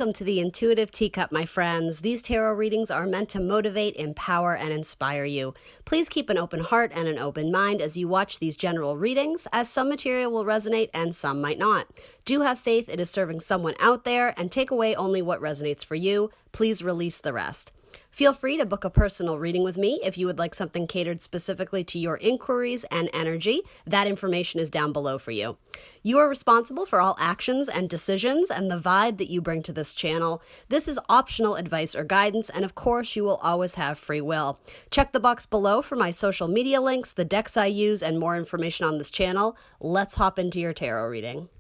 Welcome to the Intuitive Teacup, my friends. These tarot readings are meant to motivate, empower, and inspire you. Please keep an open heart and an open mind as you watch these general readings, as some material will resonate and some might not. Do have faith it is serving someone out there, and take away only what resonates for you. Please release the rest. Feel free to book a personal reading with me if you would like something catered specifically to your inquiries and energy. That information is down below for you. You are responsible for all actions and decisions and the vibe that you bring to this channel. This is optional advice or guidance, and of course, you will always have free will. Check the box below for my social media links, the decks I use, and more information on this channel. Let's hop into your tarot reading.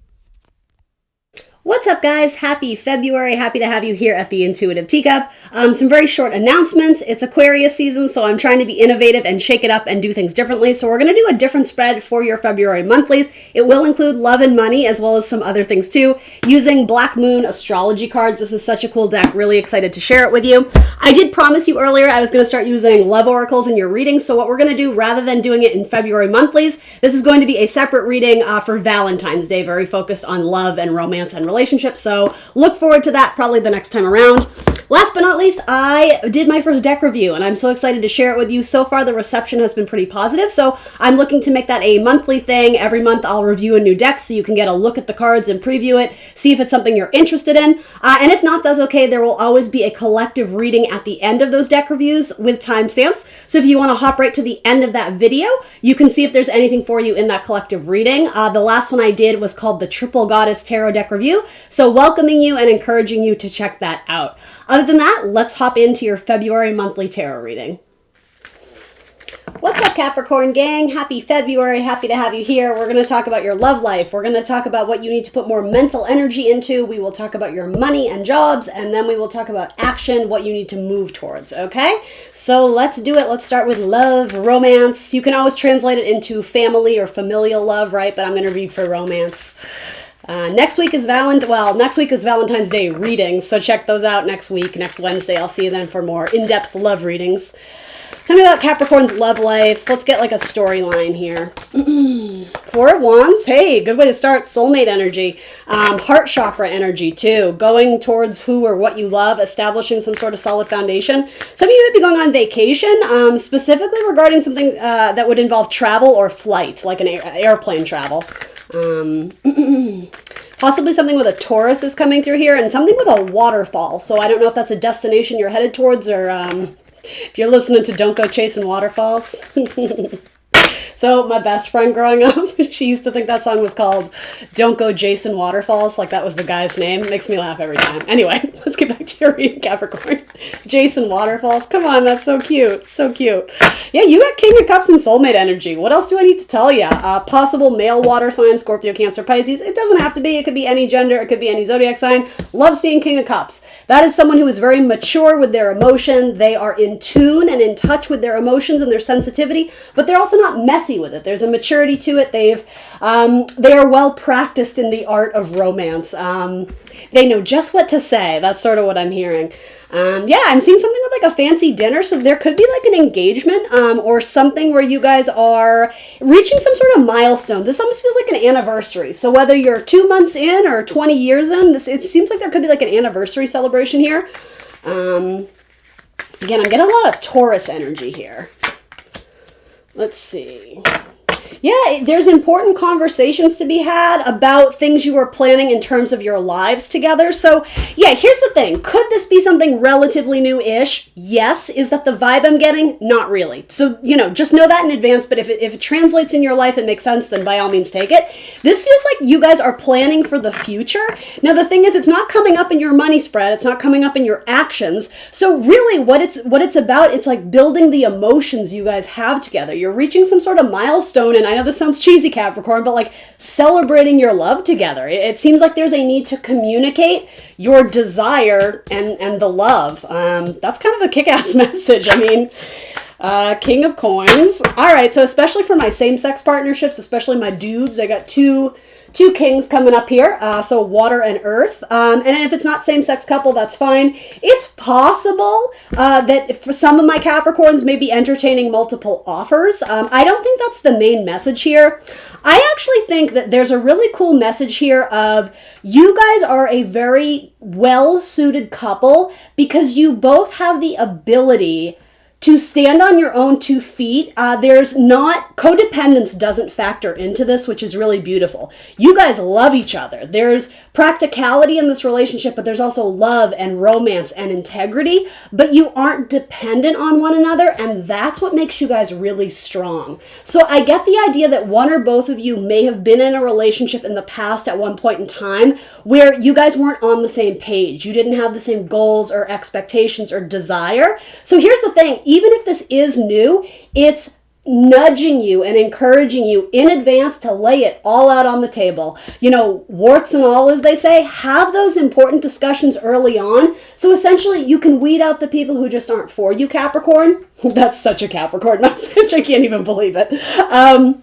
What's up, guys? Happy February. Happy to have you here at the Intuitive Teacup. Some very short announcements. It's Aquarius season, so I'm trying to be innovative and shake it up and do things differently. So we're going to do a different spread for your February monthlies. It will include love and money, as well as some other things too, using Black Moon astrology cards. This is such a cool deck. Really excited to share it with you. I did promise you earlier I was going to start using love oracles in your readings. So what we're going to do, rather than doing it in February monthlies, this is going to be a separate reading for Valentine's Day, very focused on love and romance and relationships. So look forward to that probably the next time around. Last but not least, I did my first deck review, and I'm so excited to share it with you. So far, the reception has been pretty positive, so I'm looking to make that a monthly thing. Every month, I'll review a new deck so you can get a look at the cards and preview it, see if it's something you're interested in. And if not, that's okay. There will always be a collective reading at the end of those deck reviews with timestamps. So if you want to hop right to the end of that video, you can see if there's anything for you in that collective reading. The last one I did was called the Triple Goddess Tarot Deck Review, so welcoming you and encouraging you to check that out. Other than that, let's hop into your February monthly tarot reading. What's up, Capricorn gang? Happy February. Happy to have you here. We're going to talk about your love life. We're going to talk about what you need to put more mental energy into. We will talk about your money and jobs, and then we will talk about action, what you need to move towards, okay? So let's do it. Let's start with love, romance. You can always translate it into family or familial love, right? But I'm going to read for romance. Next week is Valentine's Day readings, so check those out next week. Next Wednesday, I'll see you then for more in-depth love readings. Tell me about Capricorn's love life. Let's get like a storyline here. Four of Wands. Hey, good way to start. Soulmate energy. Heart chakra energy too. Going towards who or what you love, establishing some sort of solid foundation. Some of you might be going on vacation, specifically regarding something that would involve travel or flight, like an airplane travel. Possibly something with a Taurus is coming through here, and something with a waterfall. So I don't know if that's a destination you're headed towards, or if you're listening to Don't Go Chasing Waterfalls. So my best friend growing up, she used to think that song was called Don't Go Jason Waterfalls, like that was the guy's name. It makes me laugh every time. Anyway, let's get back to your reading, Capricorn. Jason Waterfalls. Come on, that's so cute. So cute. Yeah, you got King of Cups and soulmate energy. What else do I need to tell you? Possible male water sign, Scorpio, Cancer, Pisces. It doesn't have to be. It could be any gender. It could be any zodiac sign. Love seeing King of Cups. That is someone who is very mature with their emotion. They are in tune and in touch with their emotions and their sensitivity, but they're also not messy with it. There's a maturity to it. They are well practiced in the art of romance. They know just what to say. That's sort of what I'm hearing. Yeah, I'm seeing something with like a fancy dinner. So there could be like an engagement or something where you guys are reaching some sort of milestone. This almost feels like an anniversary. So whether you're 2 months in or 20 years in, it seems like there could be like an anniversary celebration here. Again, I'm getting a lot of Taurus energy here. Let's see. Yeah, there's important conversations to be had about things you are planning in terms of your lives together. So yeah, here's the thing. Could this be something relatively new-ish? Yes. Is that the vibe I'm getting? Not really. So, just know that in advance. But if it translates in your life and makes sense, then by all means take it. This feels like you guys are planning for the future. Now, the thing is, it's not coming up in your money spread. It's not coming up in your actions. So really what it's about, it's like building the emotions you guys have together. You're reaching some sort of milestone, and I know this sounds cheesy, Capricorn, but like celebrating your love together. It seems like there's a need to communicate your desire and the love. That's kind of a kick-ass message. I mean, King of Coins. All right, so especially for my same-sex partnerships, especially my dudes, I got two kings coming up here, so water and earth. And if it's not same-sex couple, that's fine. It's possible that for some of my Capricorns may be entertaining multiple offers. I don't think that's the main message here. I actually think that there's a really cool message here of you guys are a very well-suited couple because you both have the ability to stand on your own 2 feet. There's not, codependence doesn't factor into this, which is really beautiful. You guys love each other. There's practicality in this relationship, but there's also love and romance and integrity, but you aren't dependent on one another, and that's what makes you guys really strong. So I get the idea that one or both of you may have been in a relationship in the past at one point in time where you guys weren't on the same page. You didn't have the same goals or expectations or desire. So here's the thing. Even if this is new, it's nudging you and encouraging you in advance to lay it all out on the table. You know, warts and all, as they say, have those important discussions early on. So essentially, you can weed out the people who just aren't for you, Capricorn. That's such a Capricorn message. I can't even believe it.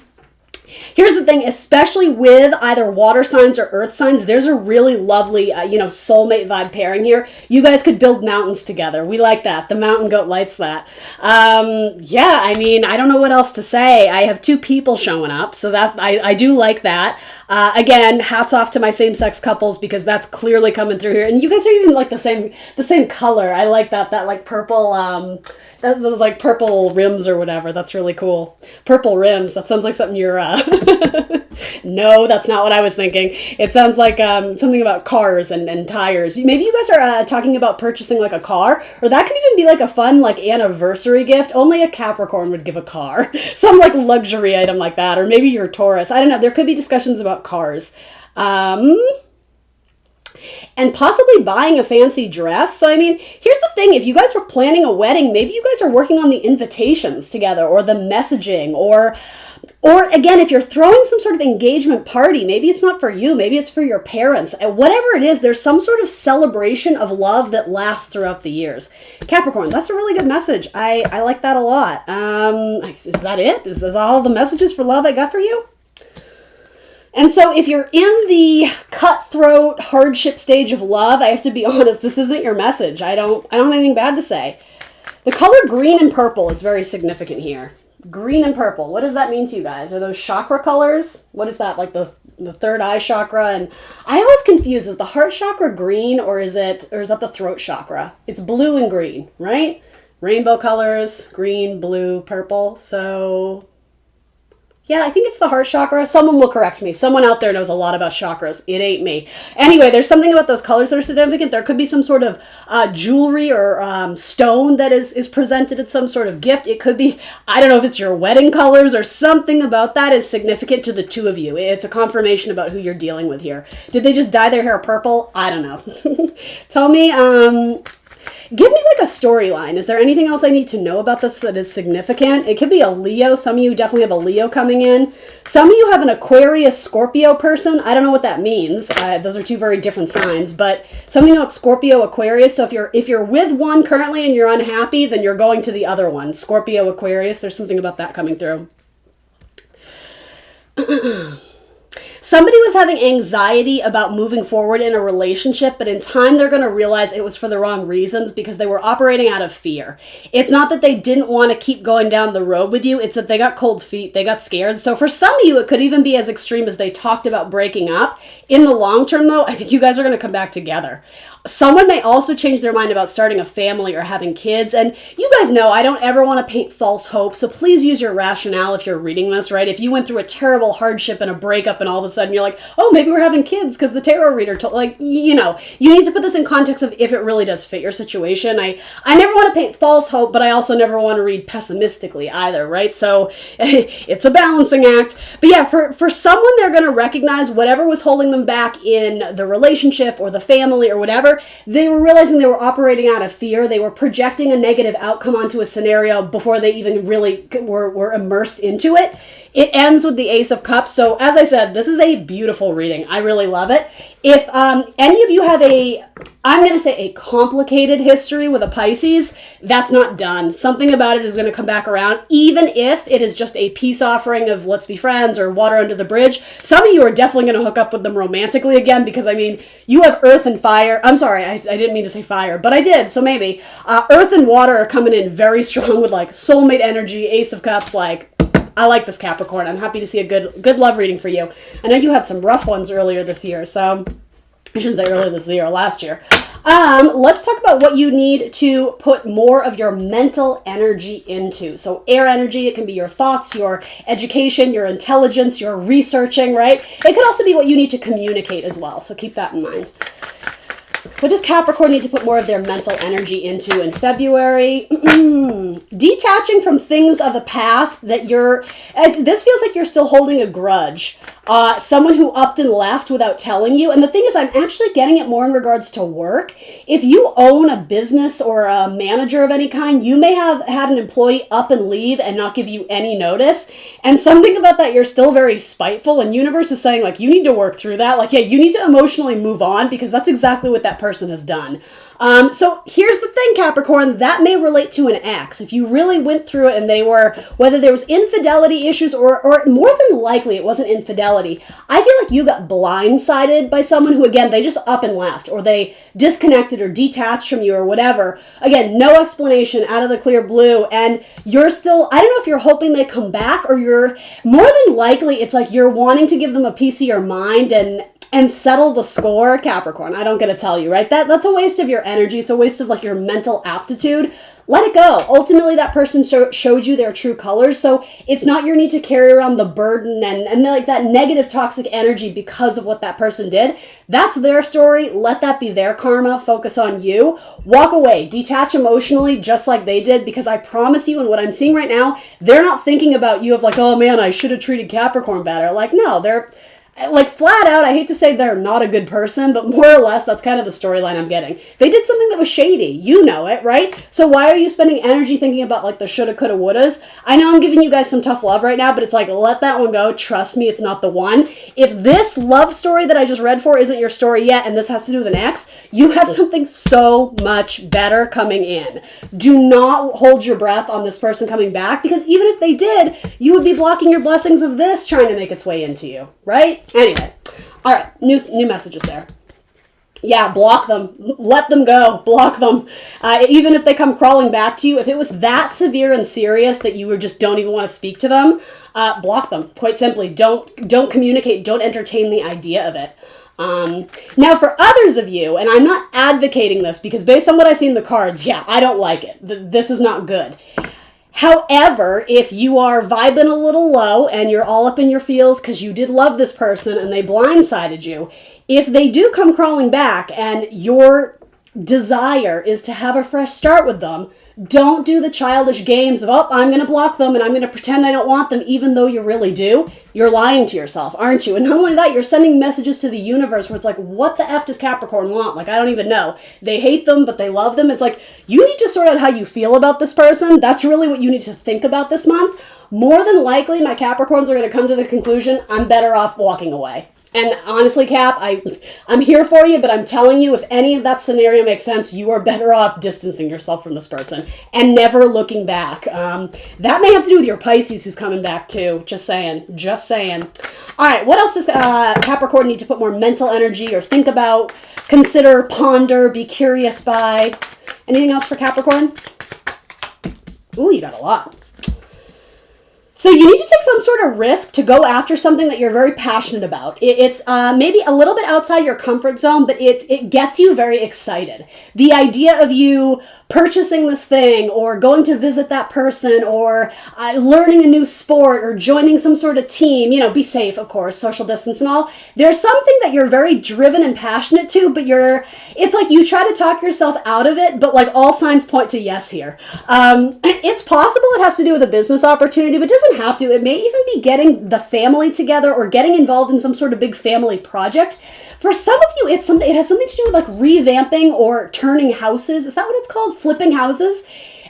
Here's the thing, especially with either water signs or earth signs, there's a really lovely, soulmate vibe pairing here. You guys could build mountains together. We like that. The mountain goat likes that. I don't know what else to say. I have 2 people showing up, so that I do like that. Again, hats off to my same-sex couples because that's clearly coming through here. And you guys are even like the same color. I like that like purple, those like purple rims or whatever. That's really cool. Purple rims. That sounds like something you're, No, that's not what I was thinking. It sounds like something about cars and tires. Maybe you guys are talking about purchasing like a car, or that could even be like a fun like anniversary gift. Only a Capricorn would give a car. Some like luxury item like that, or maybe you're a Taurus. I don't know. There could be discussions about cars. And possibly buying a fancy dress. So, here's the thing. If you guys were planning a wedding, maybe you guys are working on the invitations together or the messaging or again, if you're throwing some sort of engagement party, maybe it's not for you, maybe it's for your parents. Whatever it is, there's some sort of celebration of love that lasts throughout the years. Capricorn, that's a really good message. I like that a lot. Is that it? Is this all the messages for love I got for you? And so if you're in the cutthroat hardship stage of love, I have to be honest, this isn't your message. I don't have anything bad to say. The color green and purple is very significant here. Green and purple. What does that mean to you guys? Are those chakra colors? What is that? Like the third eye chakra? And I always confuse, is the heart chakra green or is that the throat chakra? It's blue and green, right? Rainbow colors, green, blue, purple. So yeah, I think it's the heart chakra. Someone will correct me. Someone out there knows a lot about chakras. It ain't me. Anyway, there's something about those colors that are significant. There could be some sort of jewelry or stone that is presented as some sort of gift. It could be, I don't know if it's your wedding colors or something about that is significant to the 2 of you. It's a confirmation about who you're dealing with here. Did they just dye their hair purple? I don't know. Tell me, give me like a storyline. Is there anything else I need to know about this that is significant? It could be a Leo. Some of you definitely have a Leo coming in. Some of you have an Aquarius Scorpio person. I don't know what that means. Those are 2 very different signs, but something about Scorpio Aquarius. So if you're with one currently and you're unhappy, then you're going to the other one. Scorpio Aquarius. There's something about that coming through. Somebody was having anxiety about moving forward in a relationship, but in time they're going to realize it was for the wrong reasons because they were operating out of fear. It's not that they didn't want to keep going down the road with you. It's that they got cold feet. They got scared. So for some of you, it could even be as extreme as they talked about breaking up. In the long term, though, I think you guys are going to come back together. Someone may also change their mind about starting a family or having kids. And you guys know I don't ever want to paint false hope. So please use your rationale if you're reading this, right? If you went through a terrible hardship and a breakup and all of a sudden you're like, oh, maybe we're having kids because the tarot reader told, you need to put this in context of if it really does fit your situation. I never want to paint false hope, but I also never want to read pessimistically either, right? So it's a balancing act. But yeah, for someone, they're going to recognize whatever was holding them back in the relationship or the family or whatever. They were realizing they were operating out of fear. They were projecting a negative outcome onto a scenario before they even really were immersed into it. It ends with the Ace of Cups. So as I said, this is a beautiful reading. I really love it. If any of you have a I'm going to say a complicated history with a Pisces, that's not done. Something about it is going to come back around, even if it is just a peace offering of let's be friends or water under the bridge. Some of you are definitely going to hook up with them romantically again, because I mean, you have earth and fire. I'm sorry, I didn't mean to say fire, but I did, so maybe. Earth and water are coming in very strong with like soulmate energy, Ace of Cups, like, I like this Capricorn. I'm happy to see a good love reading for you. I know you had some rough ones earlier this year, so I shouldn't say earlier this year, last year. Let's talk about what you need to put more of your mental energy into. So air energy, it can be your thoughts, your education, your intelligence, your researching, right? It could also be what you need to communicate as well. So keep that in mind. What does Capricorn need to put more of their mental energy into in February? Detaching from things of the past that this feels like you're still holding a grudge. Someone who upped and left without telling you. And the thing is, I'm actually getting it more in regards to work. If you own a business or a manager of any kind, you may have had an employee up and leave and not give you any notice. And something about that, you're still very spiteful. And universe is saying, like, you need to work through that. Like, yeah, you need to emotionally move on, because that's exactly what that person has done. So here's the thing, Capricorn, that may relate to an ex. If you really went through it and they were, whether there was infidelity issues or more than likely it wasn't infidelity, I feel like you got blindsided by someone who, again, they just up and left, or they disconnected or detached from you or whatever. Again, no explanation, out of the clear blue. And you're still, I don't know if you're hoping they come back, or you're more than likely, it's like you're wanting to give them a piece of your mind and settle the score, Capricorn. I don't get to tell you, right? That's a waste of your energy. It's a waste of like your mental aptitude. Let it go. Ultimately, that person showed you their true colors. So it's not your need to carry around the burden and like that negative toxic energy because of what that person did. That's their story. Let that be their karma. Focus on you. Walk away. Detach emotionally just like they did, because I promise you, and what I'm seeing right now, they're not thinking about you of like, oh man, I should have treated Capricorn better. Like, no, they're like flat out, I hate to say they're not a good person, but more or less that's kind of the storyline I'm getting. They did something that was shady. You know it, right? So why are you spending energy thinking about like the shoulda, coulda, wouldas? I know I'm giving you guys some tough love right now, but it's like, let that one go. Trust me, it's not the one. If this love story that I just read for isn't your story yet, and this has to do with an ex, you have something so much better coming in. Do not hold your breath on this person coming back, because even if they did, you would be blocking your blessings of this trying to make its way into you, right? Anyway, all right, new messages there. Yeah, block them. Let them go. Block them. Even if they come crawling back to you, if it was that severe and serious that you just don't even want to speak to them, block them. Quite simply, don't communicate. Don't entertain the idea of it. Now, for others of you, and I'm not advocating this because based on what I see in the cards, yeah, I don't like it. This is not good. However, if you are vibing a little low and you're all up in your feels because you did love this person and they blindsided you, if they do come crawling back and your desire is to have a fresh start with them, don't do the childish games of, oh, I'm going to block them and I'm going to pretend I don't want them, even though you really do. You're lying to yourself, aren't you? And not only that, you're sending messages to the universe where it's like, what the F does Capricorn want? Like, I don't even know. They hate them, but they love them. It's like, you need to sort out how you feel about this person. That's really what you need to think about this month. More than likely, my Capricorns are going to come to the conclusion, I'm better off walking away. And honestly, Cap, I'm here for you, but I'm telling you, if any of that scenario makes sense, you are better off distancing yourself from this person and never looking back. That may have to do with your Pisces who's coming back too. Just saying. Just saying. All right, what else does Capricorn need to put more mental energy or think about, consider, ponder, be curious by? Anything else for Capricorn? Ooh, you got a lot. So you need to take some sort of risk to go after something that you're very passionate about. It's maybe a little bit outside your comfort zone, but it gets you very excited. The idea of you purchasing this thing or going to visit that person or learning a new sport or joining some sort of team, be safe, of course, social distance and all. There's something that you're very driven and passionate to, but it's like you try to talk yourself out of it, but like all signs point to yes here. It's possible it has to do with a business opportunity, but it doesn't have to. It may even be getting the family together or getting involved in some sort of big family project. For some of you, it has something to do with like revamping or turning houses. Is that what it's called? Flipping houses?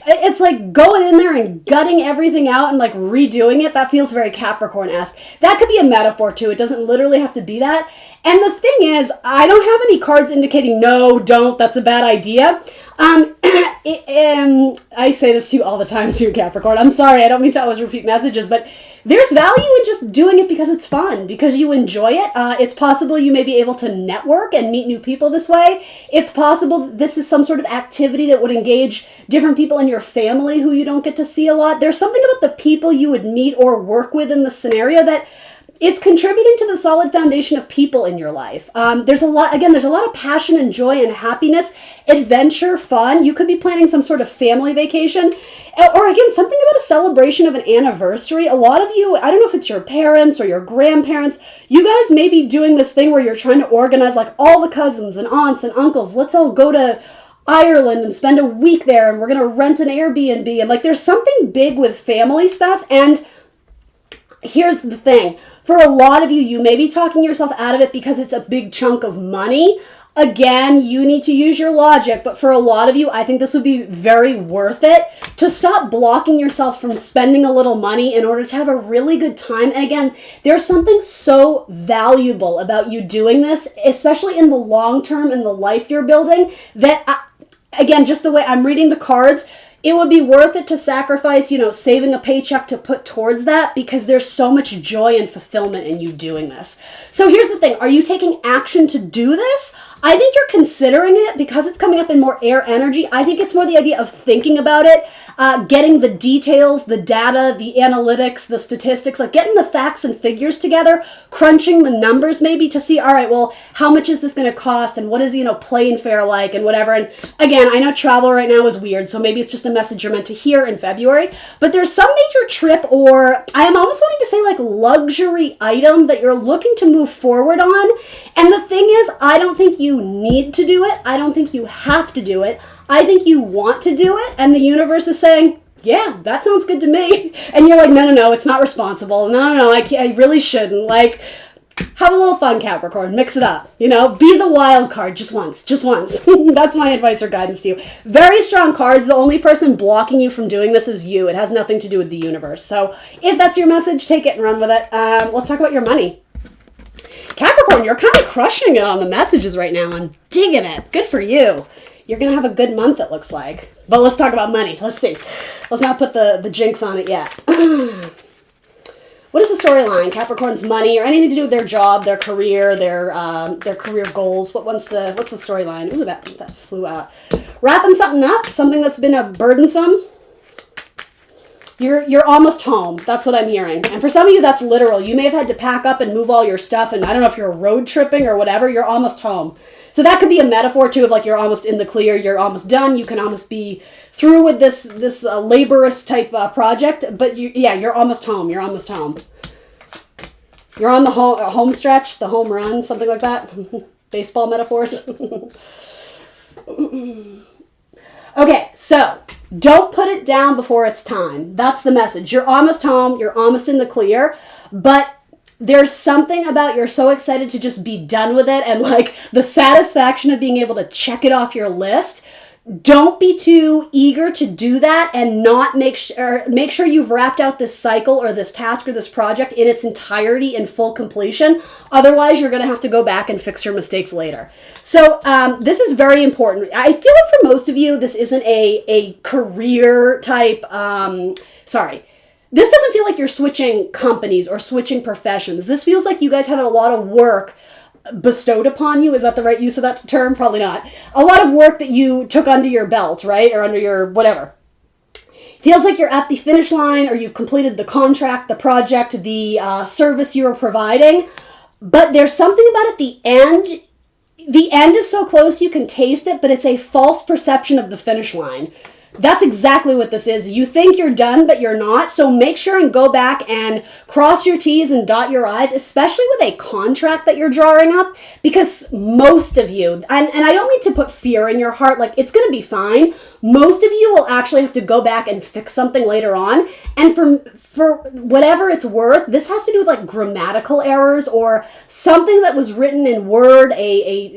It's like going in there and gutting everything out and like redoing it. That feels very Capricorn-esque. That could be a metaphor too. It doesn't literally have to be that. And the thing is, I don't have any cards indicating no, don't, that's a bad idea. I say this to you all the time too, Capricorn. I'm sorry, I don't mean to always repeat messages, but there's value in just doing it because it's fun, because you enjoy it. It's possible you may be able to network and meet new people this way. It's possible this is some sort of activity that would engage different people in your family who you don't get to see a lot. There's something about the people you would meet or work with in the scenario that it's contributing to the solid foundation of people in your life. There's a lot of passion and joy and happiness, adventure, fun. You could be planning some sort of family vacation, or again, something about a celebration of an anniversary. A lot of you, I don't know if it's your parents or your grandparents, you guys may be doing this thing where you're trying to organize like all the cousins and aunts and uncles. Let's all go to Ireland and spend a week there, and we're going to rent an Airbnb. And like, there's something big with family stuff. And here's the thing. For a lot of you, you may be talking yourself out of it because it's a big chunk of money. Again, you need to use your logic, but for a lot of you, I think this would be very worth it to stop blocking yourself from spending a little money in order to have a really good time. And again, there's something so valuable about you doing this, especially in the long term, in the life you're building, that, again, just the way I'm reading the cards, it would be worth it to sacrifice, saving a paycheck to put towards that, because there's so much joy and fulfillment in you doing this. So here's the thing. Are you taking action to do this? I think you're considering it because it's coming up in more air energy. I think it's more the idea of thinking about it, getting the details, the data, the analytics, the statistics, like getting the facts and figures together, crunching the numbers maybe to see, all right, well, how much is this going to cost, and what is, plane fare like, and whatever. And again, I know travel right now is weird, so maybe it's just a message you're meant to hear in February, but there's some major trip, or I am almost wanting to say like luxury item that you're looking to move forward on. And the thing is, I don't think you need to do it. I don't think you have to do it. I think you want to do it, and the universe is saying, yeah, that sounds good to me. And you're like, no, it's not responsible. No, I really shouldn't. Like, have a little fun, Capricorn. Mix it up. Be the wild card just once. That's my advice or guidance to you. Very strong cards. The only person blocking you from doing this is you. It has nothing to do with the universe. So if that's your message, take it and run with it. Let's talk about your money. Capricorn, you're kind of crushing it on the messages right now. I'm digging it. Good for you. You're going to have a good month, it looks like. But let's talk about money. Let's see. Let's not put the jinx on it yet. What is the storyline? Capricorn's money, or anything to do with their job, their career, their career goals. What's the storyline? Ooh, that flew out. Wrapping something up, something that's been a burdensome. You're almost home. That's what I'm hearing. And for some of you, that's literal. You may have had to pack up and move all your stuff, and I don't know if you're road tripping or whatever, you're almost home. So that could be a metaphor too of like you're almost in the clear, you're almost done, you can almost be through with this laborious type project, but you're almost home. You're almost home. You're on the home stretch, the home run, something like that. Baseball metaphors. Okay, so don't put it down before it's time. That's the message. You're almost home. You're almost in the clear. But there's something about you're so excited to just be done with it, and like the satisfaction of being able to check it off your list. Don't be too eager to do that and not make sure you've wrapped out this cycle or this task or this project in its entirety in full completion. Otherwise, you're going to have to go back and fix your mistakes later. So this is very important. I feel like for most of you, this isn't a career type, This doesn't feel like you're switching companies or switching professions. This feels like you guys have a lot of work bestowed upon you. Is that the right use of that term? Probably not. A lot of work that you took under your belt, right? Or under your whatever. Feels like you're at the finish line, or you've completed the contract, the project, the service you were providing. But there's something about at the end. The end is so close you can taste it, but it's a false perception of the finish line. That's exactly what this is. You think you're done, but you're not. So make sure and go back and cross your T's and dot your I's, especially with a contract that you're drawing up, because most of you, and I don't mean to put fear in your heart, like it's going to be fine. Most of you will actually have to go back and fix something later on. And for whatever it's worth, this has to do with like grammatical errors or something that was written in Word,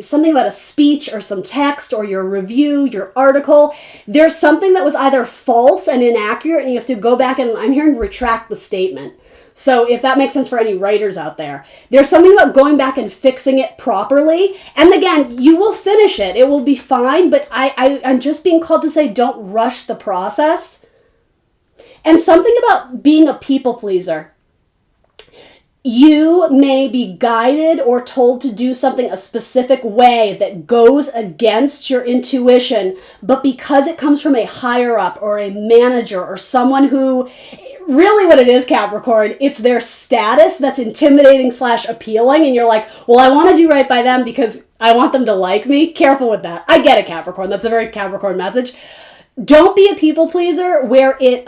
something about a speech or some text or your review, your article. There's something something that was either false and inaccurate, and you have to go back and, I'm hearing, retract the statement. So if that makes sense for any writers out there, there's something about going back and fixing it properly. And again, you will finish it. It will be fine. But I'm just being called to say, don't rush the process. And something about being a people pleaser. You may be guided or told to do something a specific way that goes against your intuition, but because it comes from a higher up or a manager or someone who, really what it is, Capricorn, it's their status that's intimidating / appealing, and you're like, well, I want to do right by them because I want them to like me. Careful with that. I get it, Capricorn. That's a very Capricorn message. Don't be a people pleaser where it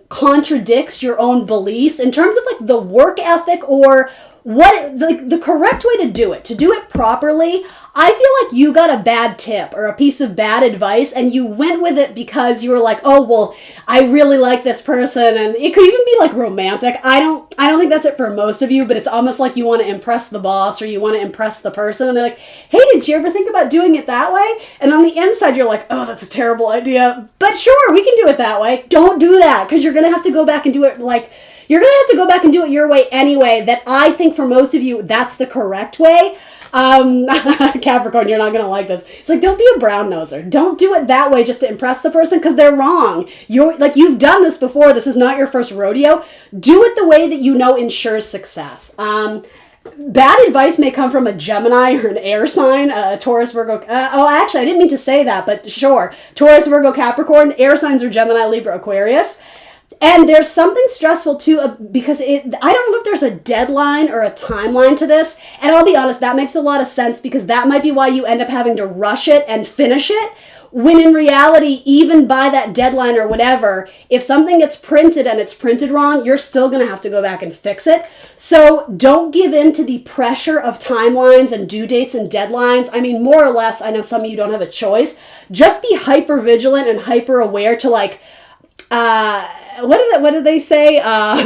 contradicts your own beliefs in terms of like the work ethic or what the correct way to do it properly. I feel like you got a bad tip or a piece of bad advice and you went with it because you were like, oh, well, I really like this person. And it could even be like romantic. I don't think that's it for most of you, but it's almost like you want to impress the boss or you want to impress the person. And they're like, hey, did you ever think about doing it that way? And on the inside, you're like, oh, that's a terrible idea. But sure, we can do it that way. Don't do that because you're going to have to go back and do it like, you're going to have to go back and do it your way anyway, that I think for most of you, that's the correct way. Capricorn, you're not going to like this. It's like, don't be a brown noser. Don't do it that way just to impress the person because they're wrong. You've done this before. This is not your first rodeo. Do it the way that you know ensures success. Bad advice may come from a Gemini or an air sign, a Taurus, Virgo. Actually, I didn't mean to say that, but sure. Taurus, Virgo, Capricorn, air signs are Gemini, Libra, Aquarius. And there's something stressful too because I don't know if there's a deadline or a timeline to this. And I'll be honest, that makes a lot of sense because that might be why you end up having to rush it and finish it. When in reality, even by that deadline or whatever, if something gets printed and it's printed wrong, you're still going to have to go back and fix it. So don't give in to the pressure of timelines and due dates and deadlines. I mean, more or less, I know some of you don't have a choice. Just be hyper vigilant and hyper aware to like, what do they say?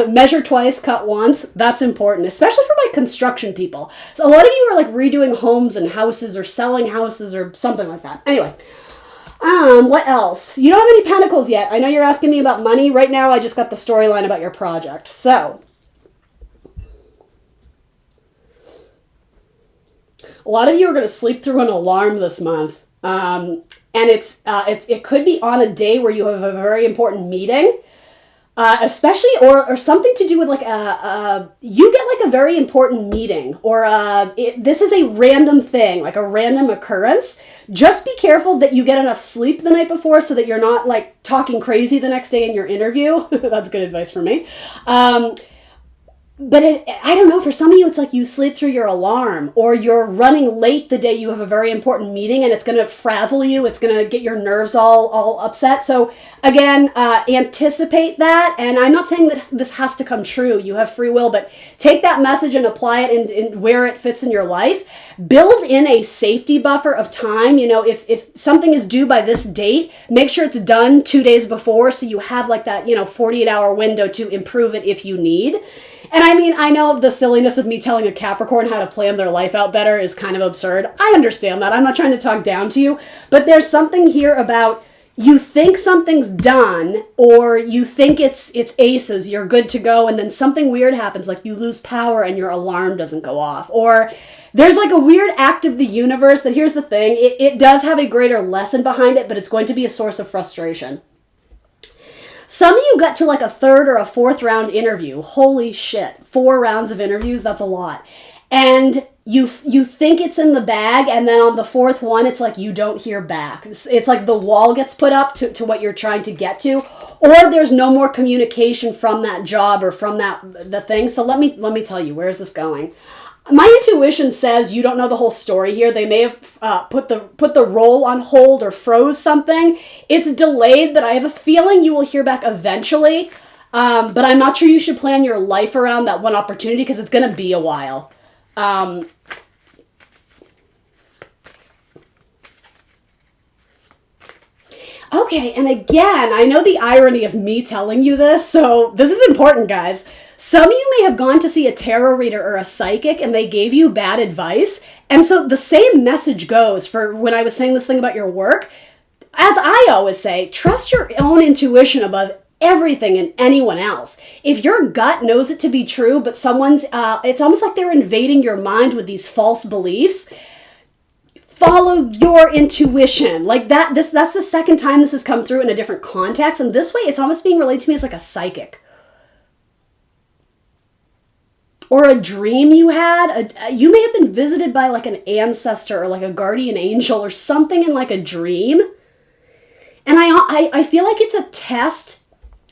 Measure twice, cut once. That's important, especially for my construction people. So a lot of you are like redoing homes and houses or selling houses or something like that. Anyway, what else? You don't have any pentacles yet. I know you're asking me about money. Right now, I just got the storyline about your project. So, a lot of you are going to sleep through an alarm this month. And it could be on a day where you have a very important meeting. Especially, or something to do with like you get like a very important meeting or this is a random thing, like a random occurrence. Just be careful that you get enough sleep the night before so that you're not like talking crazy the next day in your interview. That's good advice for me. But I don't know, for some of you, it's like you sleep through your alarm or you're running late the day you have a very important meeting and it's going to frazzle you. It's going to get your nerves all upset. So again, anticipate that. And I'm not saying that this has to come true. You have free will, but take that message and apply it in where it fits in your life. Build in a safety buffer of time. You know, if something is due by this date, make sure it's done 2 days before. So you have like that, 48-hour window to improve it if you need. And I mean, I know the silliness of me telling a Capricorn how to plan their life out better is kind of absurd. I understand that. I'm not trying to talk down to you, but there's something here about you think something's done or you think it's aces, you're good to go, and then something weird happens, like you lose power and your alarm doesn't go off. Or there's like a weird act of the universe that, here's the thing, it does have a greater lesson behind it, but it's going to be a source of frustration. Some of you got to like a 3rd or a 4th round interview. Holy shit. 4 rounds of interviews, that's a lot. And you think it's in the bag, and then on the 4th one, it's like you don't hear back. It's like the wall gets put up to what you're trying to get to, or there's no more communication from that job or from the thing. So let me tell you, where is this going? My intuition says you don't know the whole story here. They may have put the role on hold or froze something. It's delayed, but I have a feeling you will hear back eventually. But I'm not sure you should plan your life around that one opportunity because it's going to be a while. Okay, and again, I know the irony of me telling you this, so this is important, guys. Some of you may have gone to see a tarot reader or a psychic and they gave you bad advice. And so the same message goes for when I was saying this thing about your work. as I always say, trust your own intuition above everything and anyone else. If your gut knows it to be true, but someone's, it's almost like they're invading your mind with these false beliefs. Follow your intuition. Like that's the second time this has come through in a different context. And this way, it's almost being related to me as like a psychic. Or a dream you had. You may have been visited by like an ancestor or like a guardian angel or something in like a dream. And I feel like it's a test.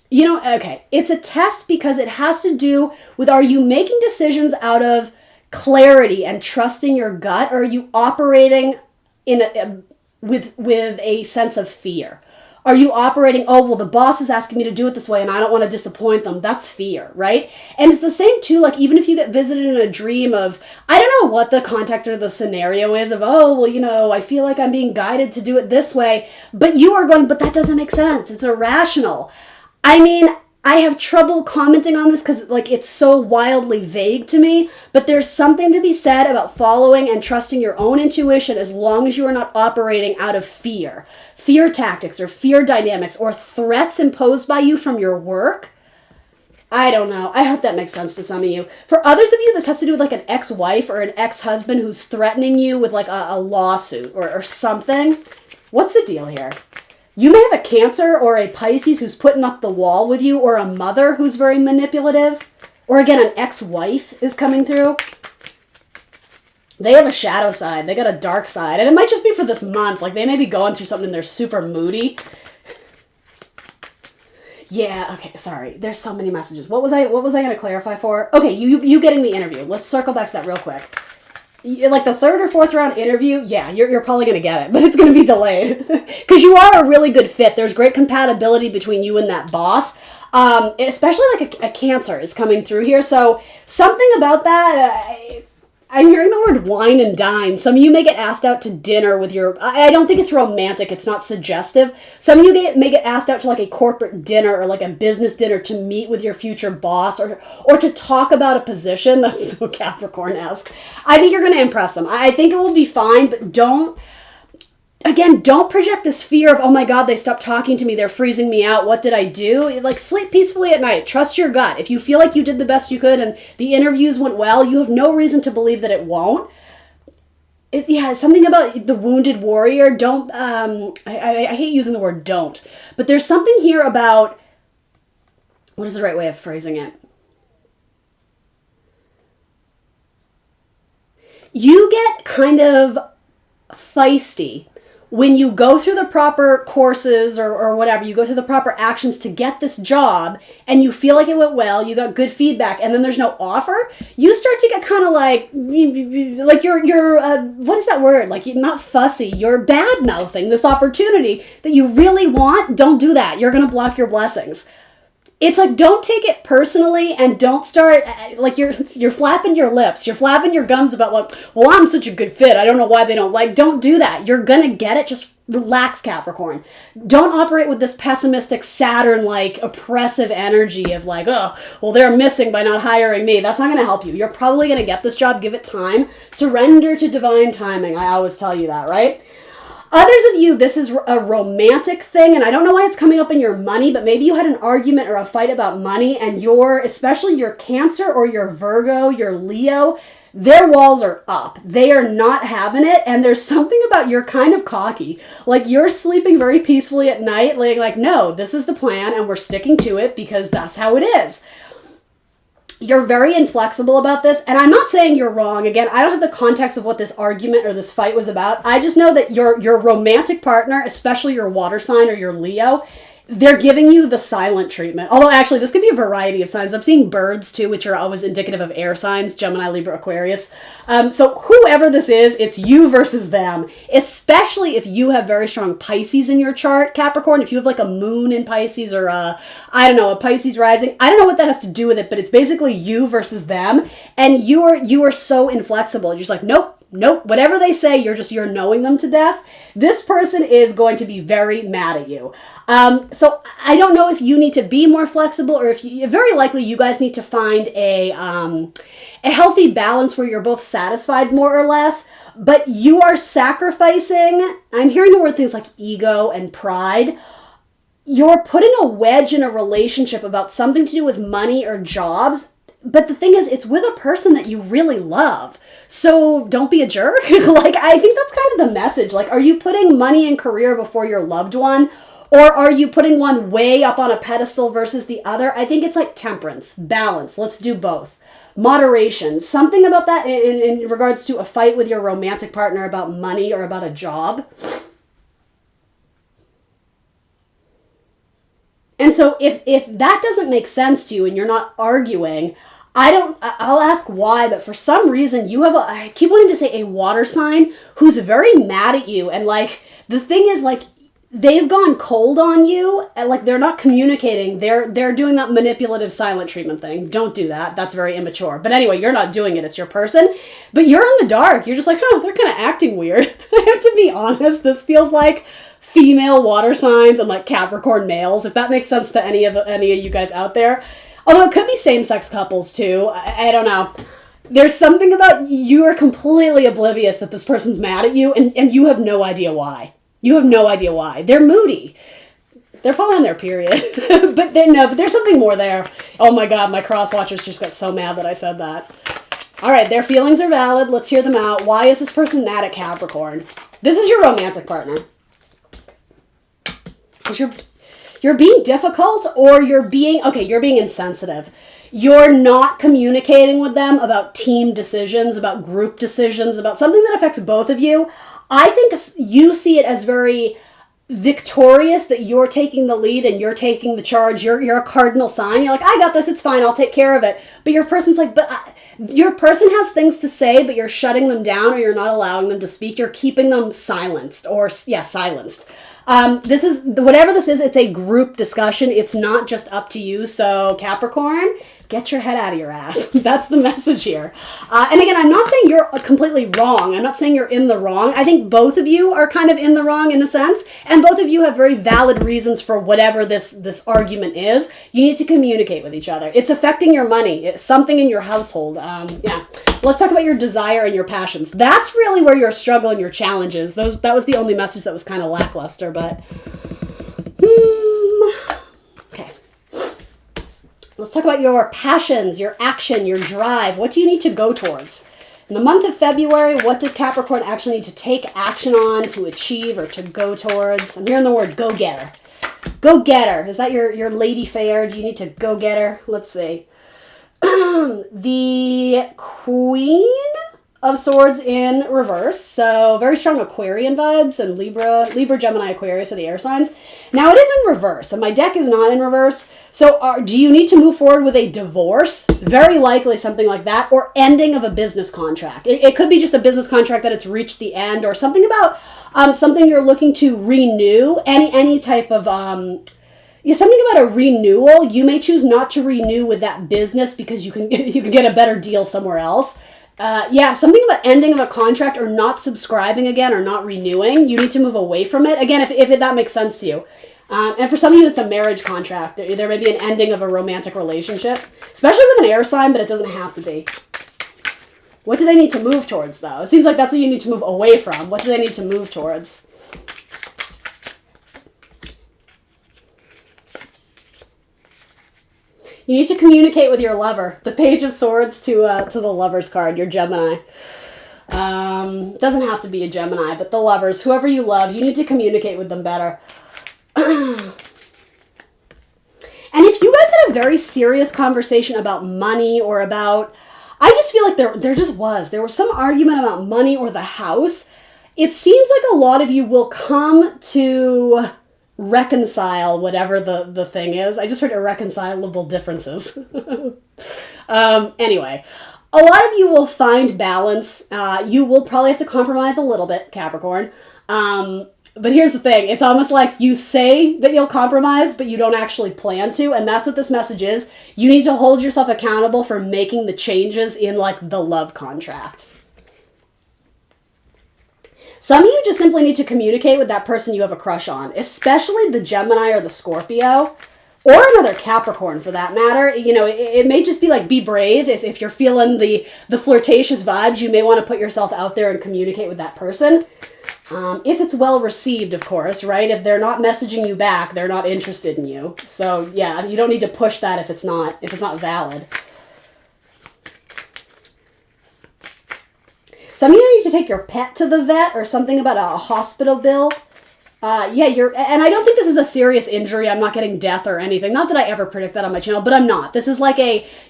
You know, okay, it's a test because it has to do with, are you making decisions out of clarity and trusting your gut, or are you operating with a sense of fear? Are you operating, oh, well, the boss is asking me to do it this way and I don't want to disappoint them? That's fear, right? And it's the same too, like even if you get visited in a dream of, I don't know what the context or the scenario is of, oh, well, you know, I feel like I'm being guided to do it this way, but you are going, but that doesn't make sense. It's irrational. I mean, I have trouble commenting on this because like it's so wildly vague to me, but there's something to be said about following and trusting your own intuition as long as you are not operating out of fear tactics or fear dynamics or threats imposed by you from your work. I don't know. I hope that makes sense to some of you. For others of you, this has to do with like an ex-wife or an ex-husband who's threatening you with like a lawsuit or something. What's the deal here? You may have a Cancer or a Pisces who's putting up the wall with you, or a mother who's very manipulative, or again, an ex-wife is coming through. They have a shadow side. They got a dark side. And it might just be for this month. Like they may be going through something and they're super moody. Yeah, okay, sorry. There's so many messages. What was I going to clarify for? Okay, you getting the interview. Let's circle back to that real quick. Like the third or fourth round interview, yeah, you're probably going to get it, but it's going to be delayed because you are a really good fit. There's great compatibility between you and that boss, especially like a Cancer is coming through here. So something about that, I'm hearing the word wine and dine. Some of you may get asked out to dinner with your, I don't think it's romantic. It's not suggestive. Some of you may get asked out to like a corporate dinner or like a business dinner to meet with your future boss or to talk about a position. That's so Capricorn-esque. I think you're going to impress them. I think it will be fine, but don't project this fear of, oh my God, they stopped talking to me. They're freezing me out. What did I do? Like sleep peacefully at night. Trust your gut. If you feel like you did the best you could and the interviews went well, you have no reason to believe that it won't. It's something about the wounded warrior. Don't, I hate using the word don't, but there's something here about, what is the right way of phrasing it? You get kind of feisty when you go through the proper courses or whatever, you go through the proper actions to get this job and you feel like it went well, you got good feedback, and then there's no offer, you start to get kind of like you're what is that word? Like, you're not fussy, you're bad-mouthing this opportunity that you really want. Don't do that. You're going to block your blessings. It's like, don't take it personally and don't start, like, you're flapping your lips. You're flapping your gums about, like, well, I'm such a good fit. I don't know why they don't like. Don't do that. You're going to get it. Just relax, Capricorn. Don't operate with this pessimistic Saturn-like oppressive energy of like, oh, well, they're missing by not hiring me. That's not going to help you. You're probably going to get this job. Give it time. Surrender to divine timing. I always tell you that, right? Others of you, this is a romantic thing, and I don't know why it's coming up in your money, but maybe you had an argument or a fight about money, and especially your Cancer or your Virgo, your Leo, their walls are up. They are not having it, and there's something about you're kind of cocky. Like, you're sleeping very peacefully at night, like, no, this is the plan, and we're sticking to it because that's how it is. You're very inflexible about this, and I'm not saying you're wrong. Again, I don't have the context of what this argument or this fight was about. I just know that your romantic partner, especially your water sign or your Leo, they're giving you the silent treatment. Although, actually, this could be a variety of signs. I'm seeing birds, too, which are always indicative of air signs, Gemini, Libra, Aquarius. So whoever this is, it's you versus them, especially if you have very strong Pisces in your chart, Capricorn. If you have, like, a moon in Pisces or, a Pisces rising. I don't know what that has to do with it, but it's basically you versus them. And you are so inflexible. You're just like, nope. Nope. Whatever they say, you're knowing them to death. This person is going to be very mad at you. So I don't know if you need to be more flexible, or if very likely you guys need to find a healthy balance where you're both satisfied more or less, but you are sacrificing, I'm hearing the word things like ego and pride. You're putting a wedge in a relationship about something to do with money or jobs. But the thing is, it's with a person that you really love. So don't be a jerk. Like, I think that's kind of the message. Like, are you putting money and career before your loved one? Or are you putting one way up on a pedestal versus the other? I think it's like temperance, balance. Let's do both. Moderation. Something about that in regards to a fight with your romantic partner about money or about a job. And so if that doesn't make sense to you and you're not arguing, I'll ask why, but for some reason I keep wanting to say a water sign who's very mad at you. And like, the thing is, like, they've gone cold on you and like they're not communicating. They're doing that manipulative silent treatment thing. Don't do that. That's very immature. But anyway, you're not doing it. It's your person. But you're in the dark. You're just like, they're kind of acting weird. I have to be honest. This feels like female water signs and like Capricorn males, if that makes sense to any of you guys out there. Although it could be same-sex couples too. I don't know. There's something about you are completely oblivious that this person's mad at you and you have no idea why. You have no idea why. They're moody. They're probably on their period. but there's something more there. Oh my God, my cross watchers just got so mad that I said that. All right, their feelings are valid. Let's hear them out. Why is this person mad at Capricorn? This is your romantic partner. You're being difficult, or you're being insensitive. You're not communicating with them about team decisions, about group decisions, about something that affects both of you. I think you see it as very victorious that you're taking the lead and you're taking the charge. You're a cardinal sign. You're like, I got this. It's fine. I'll take care of it. But your person's like, your person has things to say, but you're shutting them down, or you're not allowing them to speak. You're keeping them silenced. This is whatever this is. It's a group discussion. It's not just up to you. So Capricorn, get your head out of your ass. That's the message here. And again, I'm not saying you're completely wrong. I'm not saying you're in the wrong. I think both of you are kind of in the wrong in a sense. And both of you have very valid reasons for whatever this argument is. You need to communicate with each other. It's affecting your money. It's something in your household. Let's talk about your desire and your passions. That's really where your struggle and your challenge is. That was the only message that was kind of lackluster, but okay. Let's talk about your passions, your action, your drive. What do you need to go towards? In the month of February, what does Capricorn actually need to take action on, to achieve, or to go towards? I'm hearing the word go-getter. Go-getter. Is that your lady fair? Do you need to go-getter? Let's see. The Queen of Swords in reverse. So very strong Aquarian vibes, and Libra, Gemini, Aquarius are the air signs. Now it is in reverse, and my deck is not in reverse. So do you need to move forward with a divorce? Very likely something like that, or ending of a business contract. It could be just a business contract that it's reached the end, or something about something you're looking to renew. Any type of something about a renewal. You may choose not to renew with that business because you can get a better deal somewhere else. Something about ending of a contract, or not subscribing again, or not renewing. You need to move away from it. Again, if that makes sense to you. And for some of you, it's a marriage contract. There may be an ending of a romantic relationship, especially with an air sign, but it doesn't have to be. What do they need to move towards, though? It seems like that's what you need to move away from. What do they need to move towards? You need to communicate with your lover. The Page of Swords to the Lover's card, your Gemini. Doesn't have to be a Gemini, but the lovers, whoever you love, you need to communicate with them better. And if you guys had a very serious conversation about money, or about, I just feel like there was some argument about money or the house. It seems like a lot of you will come to reconcile whatever the thing is. I just heard irreconcilable differences. Anyway, a lot of you will find balance. You will probably have to compromise a little bit, Capricorn. But here's the thing. It's almost like you say that you'll compromise, but you don't actually plan to. And that's what this message is. You need to hold yourself accountable for making the changes in like the love contract. Some of you just simply need to communicate with that person you have a crush on, especially the Gemini or the Scorpio, or another Capricorn for that matter. You know, it may just be like, be brave. If you're feeling the flirtatious vibes, you may want to put yourself out there and communicate with that person. If it's well received, of course, right? If they're not messaging you back, they're not interested in you. So yeah, you don't need to push that if it's not valid. Some of you need to take your pet to the vet or something about a hospital bill. And I don't think this is a serious injury. I'm not getting death or anything. Not that I ever predict that on my channel, but I'm not. This is like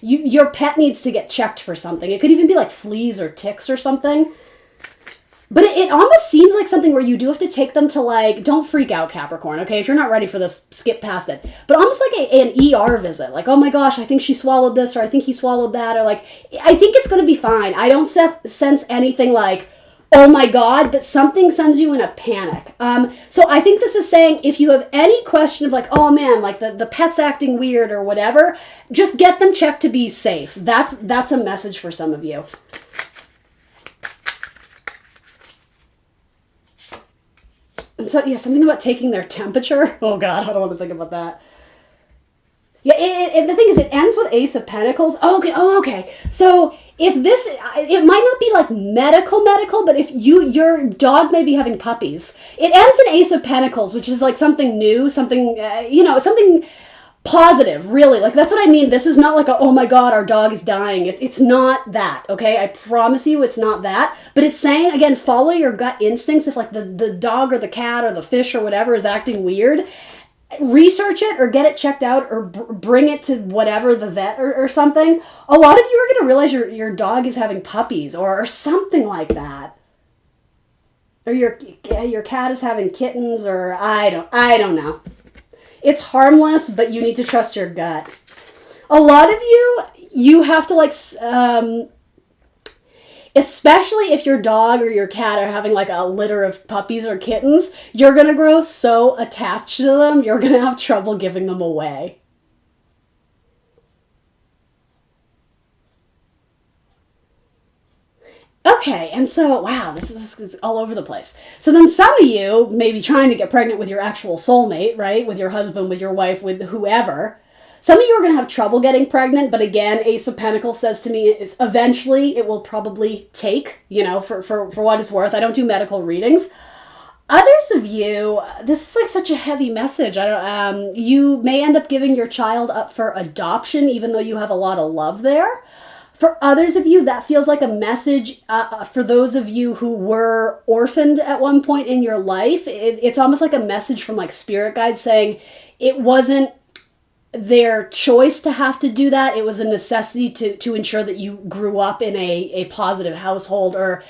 your pet needs to get checked for something. It could even be like fleas or ticks or something. But it almost seems like something where you do have to take them to, like, don't freak out, Capricorn, okay? If you're not ready for this, skip past it. But almost like an ER visit. Like, oh my gosh, I think she swallowed this, or I think he swallowed that, or like, I think it's going to be fine. I don't sense anything like, oh my God, but something sends you in a panic. So I think this is saying if you have any question of like, oh man, like the pet's acting weird or whatever, just get them checked to be safe. That's a message for some of you. And so, yeah, something about taking their temperature. Oh, God, I don't want to think about that. Yeah, and the thing is, it ends with Ace of Pentacles. Oh, okay. So, if this, it might not be like medical, but if your dog may be having puppies. It ends in Ace of Pentacles, which is like something new, something, something positive, really. Like, that's what I mean. This is not like oh my God, our dog is dying. It's not that, okay? I promise you it's not that. But it's saying, again, follow your gut instincts. If like the dog or the cat or the fish or whatever is acting weird, research it or get it checked out or bring it to whatever, the vet or something. A lot of you are going to realize your dog is having puppies or something like that. Or your cat is having kittens, or I don't know. It's harmless, but you need to trust your gut. A lot of you have to like, especially if your dog or your cat are having like a litter of puppies or kittens, you're going to grow so attached to them, you're going to have trouble giving them away. Okay, and so, wow, this is all over the place. So then some of you may be trying to get pregnant with your actual soulmate, right? With your husband, with your wife, with whoever. Some of you are going to have trouble getting pregnant, but again, Ace of Pentacles says to me, eventually it will probably take, for what it's worth. I don't do medical readings. Others of you, this is like such a heavy message. You may end up giving your child up for adoption, even though you have a lot of love there. For others of you, that feels like a message for those of you who were orphaned at one point in your life. It's almost like a message from like spirit guides saying it wasn't their choice to have to do that. It was a necessity to ensure that you grew up in a positive household. Or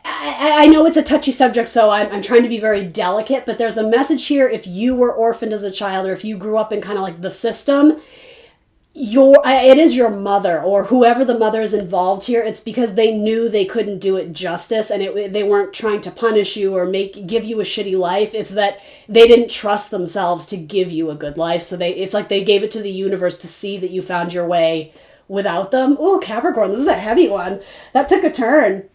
I know it's a touchy subject, so I'm trying to be very delicate, but there's a message here. If you were orphaned as a child, or if you grew up in kind of like the system, it is your mother or whoever the mother is involved here. It's because they knew they couldn't do it justice, and they weren't trying to punish you or give you a shitty life. It's that they didn't trust themselves to give you a good life. So it's like they gave it to the universe to see that you found your way without them. Oh, Capricorn, this is a heavy one. That took a turn.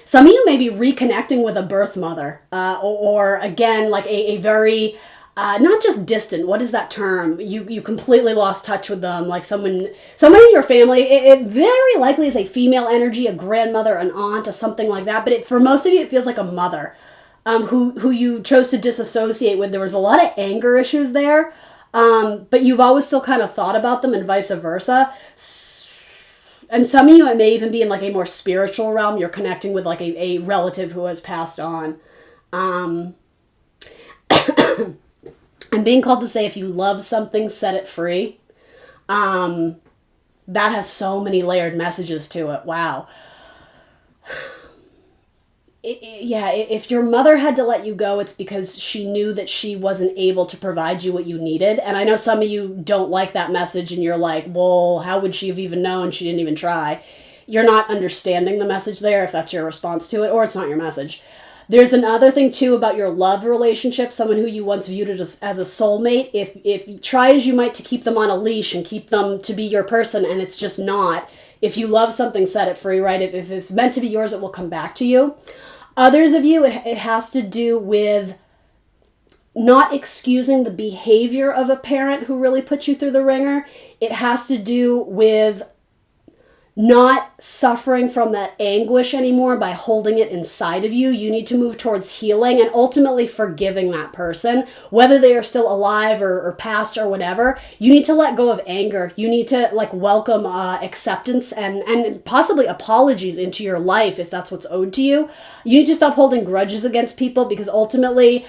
Some of you may be reconnecting with a birth mother, or again, like a very not just distant. What is that term? You completely lost touch with them, like someone in your family. It very likely is a female energy, a grandmother, an aunt, or something like that. But for most of you, it feels like a mother who you chose to disassociate with. There was a lot of anger issues there, but you've always still kind of thought about them, and vice versa. And some of you, it may even be in like a more spiritual realm. You're connecting with like a relative who has passed on. I'm being called to say, if you love something, set it free. That has so many layered messages to it. Wow. If your mother had to let you go, it's because she knew that she wasn't able to provide you what you needed. And I know some of you don't like that message, and you're like, well, how would she have even known? She didn't even try. You're not understanding the message there, if that's your response to it, or it's not your message. There's another thing, too, about your love relationship, someone who you once viewed as a soulmate. If you try as you might to keep them on a leash and keep them to be your person, and it's just not. If you love something, set it free, right? If it's meant to be yours, it will come back to you. Others of you, it has to do with not excusing the behavior of a parent who really put you through the ringer. It has to do with not suffering from that anguish anymore by holding it inside of you. You need to move towards healing and ultimately forgiving that person, whether they are still alive or passed or whatever. You need to let go of anger. You need to welcome acceptance and possibly apologies into your life if that's what's owed to you. You need to stop holding grudges against people, because ultimately,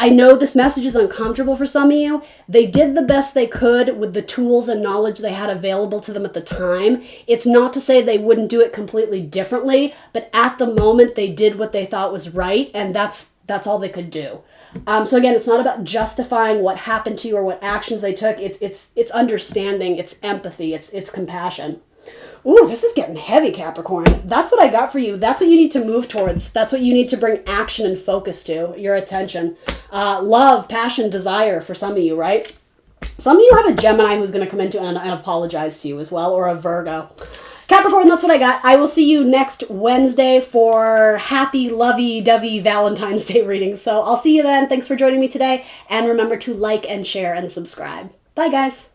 I know this message is uncomfortable for some of you. They did the best they could with the tools and knowledge they had available to them at the time. It's not to say they wouldn't do it completely differently, but at the moment they did what they thought was right, and that's all they could do. So again, it's not about justifying what happened to you or what actions they took. It's understanding, it's empathy, it's compassion. Ooh, this is getting heavy, Capricorn. That's what I got for you. That's what you need to move towards. That's what you need to bring action and focus to, your attention. Love, passion, desire for some of you, right? Some of you have a Gemini who's going to come into and apologize to you as well, or a Virgo. Capricorn, that's what I got. I will see you next Wednesday for happy, lovey-dovey Valentine's Day readings. So I'll see you then. Thanks for joining me today. And remember to like and share and subscribe. Bye, guys.